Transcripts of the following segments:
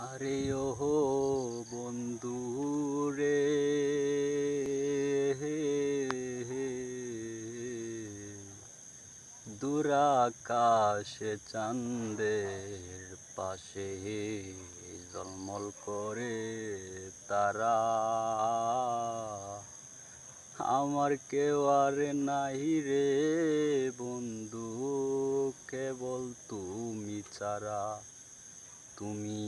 আরে ওহো বন্ধু রে, দূর আকাশে চাঁদের পাশে ঝলমল করে তারা। আমার কেউ আর নাই রে বন্ধু, কেবল তুমি ছাড়া। তুমি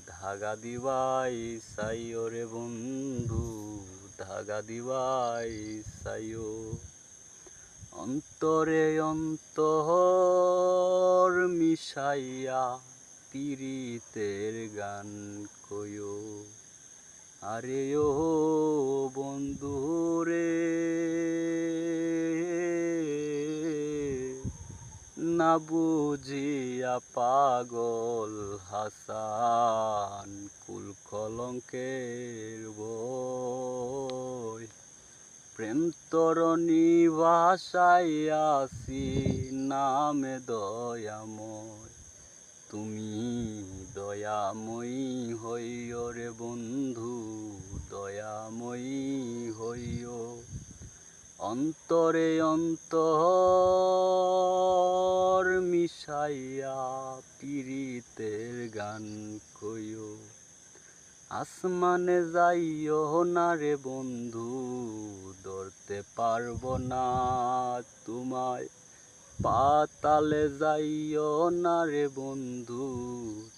ধাগা দিবাই চাইও রে বন্ধু, ধাগা দিবাই চাইও। অন্তরে অন্তর মিশাইয়া পীড়িতের গান কইও। আরে ও বন্ধু রে, না বুঝিয়া পাগল হাসান কুল কলঙ্কের বই। প্রেম তরণী ভাসাইয়াছি নামে দয়াময়। তুমি দয়াময়ী হইও রে বন্ধু, দয়াময়ী হইও। অন্তরে অন্তর মিশাইয়া পীড়িতের গান কইও। আসমানে যাইও না রে বন্ধু, ধরতে পারবো না তোমায়। পাতালে যাইও না রে বন্ধু,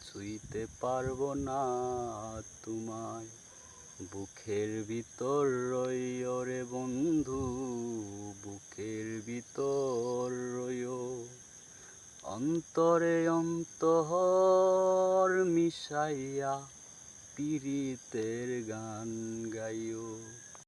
ছুঁইতে পারবো না তোমায়। বুকের ভিতর রইও রে বন্ধু, বুকের ভিতর রইও। অন্তরে অন্তর মিশাইয়া পীড়িতের গান